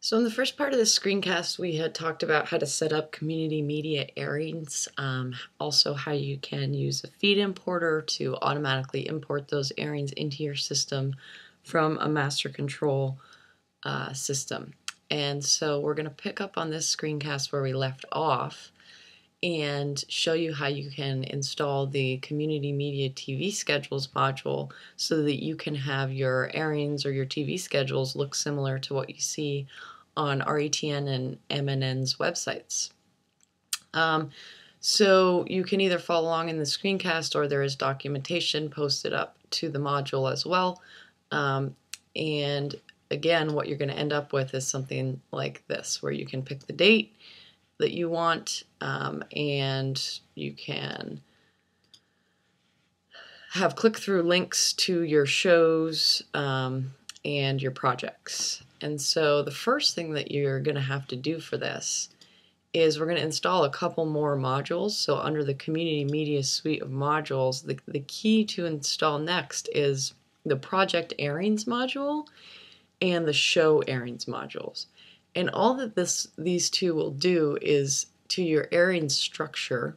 So in the first part of the screencast, we had talked about how to set up community media airings, also how you can use a feed importer to automatically import those airings into your system from a master control system. And so we're going to pick up on this screencast where we left off and show you how you can install the Community Media TV Schedules module so that you can have your airings or your TV schedules look similar to what you see on RETN and MNN's websites. So you can either follow along in the screencast or there is documentation posted up to the module as well. And again, what you're going to end up with is something like this, where you can pick the date that you want, and you can have click-through links to your shows and your projects. And so the first thing that you're going to have to do for this is we're going to install a couple more modules. So under the Community Media suite of modules, the key to install next is the Project Airings module and the Show Airings modules. And all that these two will do is to your airing structure,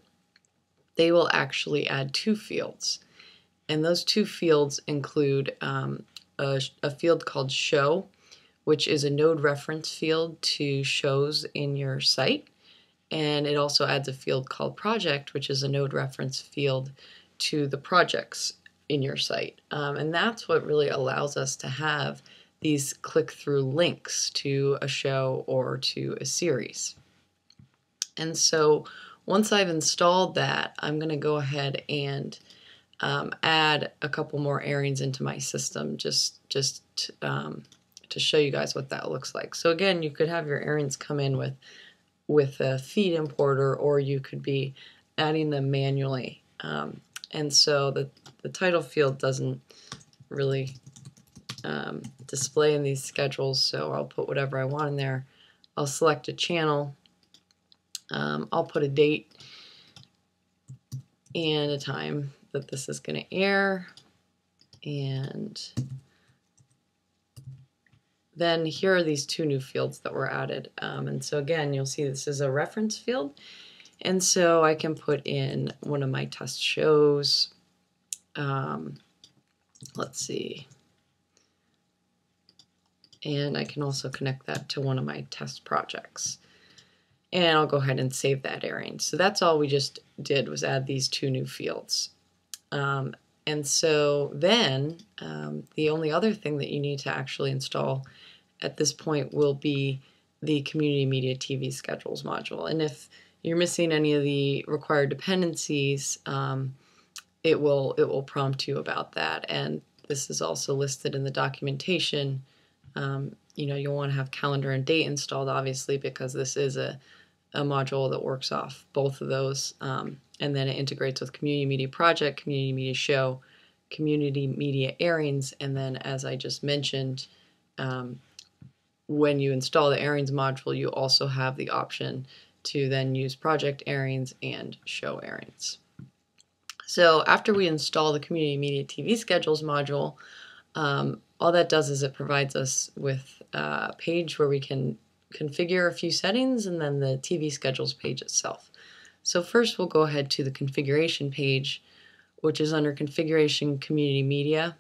they will actually add two fields. And those two fields include a field called Show, which is a node reference field to shows in your site. And it also adds a field called Project, which is a node reference field to the projects in your site. And that's what really allows us to have these click-through links to a show or to a series. And so once I've installed that, I'm going to go ahead and add a couple more airings into my system just to show you guys what that looks like. So again, you could have your airings come in with a feed importer, or you could be adding them manually. And so the title field doesn't really display in these schedules, so I'll put whatever I want in there. I'll select a channel. I'll put a date and a time that this is going to air, and then here are these two new fields that were added. And so again, you'll see this is a reference field, and so I can put in one of my test shows. Let's see. And I can also connect that to one of my test projects. And I'll go ahead and save that airing. So that's all we just did, was add these two new fields. And so then the only other thing that you need to actually install at this point will be the Community Media TV Schedules module. And if you're missing any of the required dependencies, it will prompt you about that. And this is also listed in the documentation. You'll want to have calendar and date installed, obviously, because this is a module that works off both of those. And then it integrates with Community Media Project, Community Media Show, Community Media Airings, and then, as I just mentioned, when you install the Airings module, you also have the option to then use Project Airings and Show Airings. So after we install the Community Media TV Schedules module, all that does is it provides us with a page where we can configure a few settings, and then the TV schedules page itself. So first we'll go ahead to the configuration page, which is under Configuration Community Media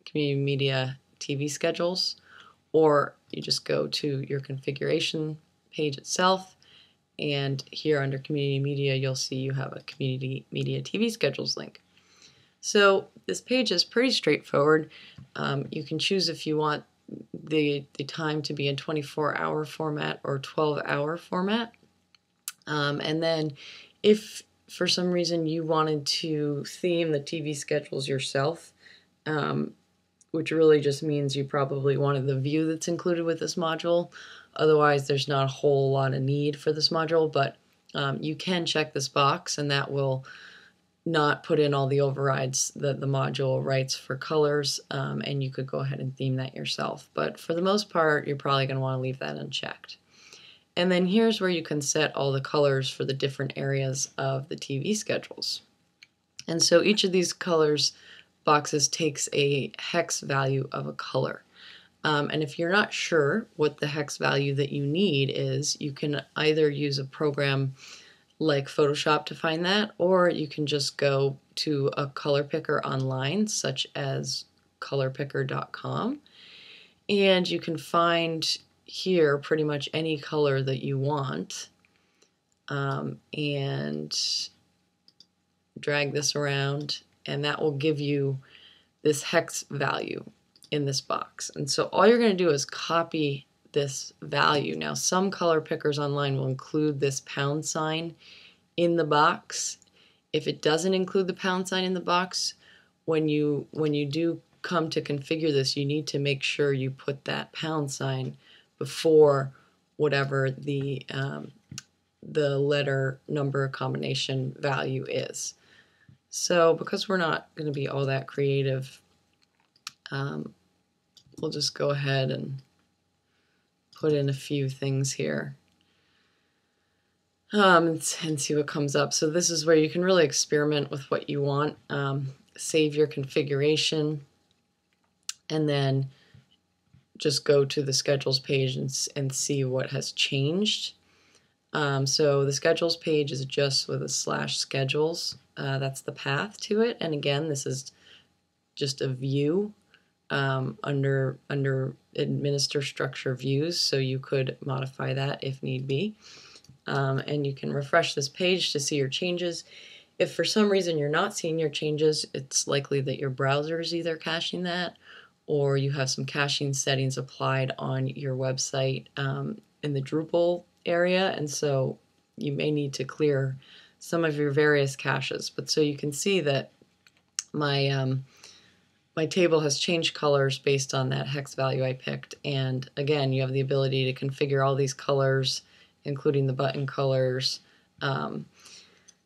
TV Schedules, or you just go to your configuration page itself, and here under Community Media you'll see you have a Community Media TV Schedules link. So this page is pretty straightforward. You can choose if you want the time to be in 24-hour format or 12-hour format. And then if for some reason you wanted to theme the TV schedules yourself, which really just means you probably wanted the view that's included with this module. Otherwise, there's not a whole lot of need for this module, but you can check this box, and that will not put in all the overrides that the module writes for colors, and you could go ahead and theme that yourself. But for the most part, you're probably going to want to leave that unchecked. And then here's where you can set all the colors for the different areas of the TV schedules. And so each of these colors boxes takes a hex value of a color. And if you're not sure what the hex value that you need is, you can either use a program like Photoshop to find that, or you can just go to a color picker online, such as colorpicker.com, and you can find here pretty much any color that you want, and drag this around, and that will give you this hex value in this box. And so all you're going to do is copy this value. Now, some color pickers online will include this pound sign in the box. If it doesn't include the pound sign in the box, when you do come to configure this, you need to make sure you put that pound sign before whatever the letter number combination value is. So because we're not going to be all that creative, we'll just go ahead and put in a few things here, and see what comes up. So this is where you can really experiment with what you want. Save your configuration, and then just go to the schedules page and see what has changed. So the schedules page is just with a /schedules. That's the path to it. And again, this is just a view under administer structure views, so you could modify that if need be. And you can refresh this page to see your changes. If for some reason you're not seeing your changes, it's likely that your browser is either caching that, or you have some caching settings applied on your website in the Drupal area, and so you may need to clear some of your various caches. But so you can see that my my table has changed colors based on that hex value I picked. And again, you have the ability to configure all these colors, including the button colors.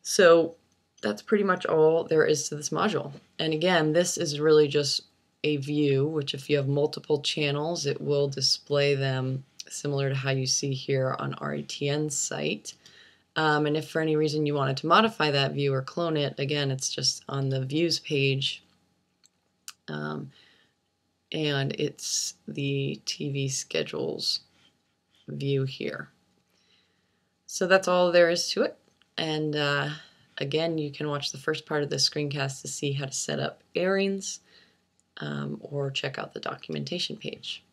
So that's pretty much all there is to this module. And again, this is really just a view, which if you have multiple channels, it will display them similar to how you see here on RETN's site. And if for any reason you wanted to modify that view or clone it, again, it's just on the views page. And it's the TV schedules view here. So that's all there is to it. And again, you can watch the first part of this screencast to see how to set up airings, or check out the documentation page.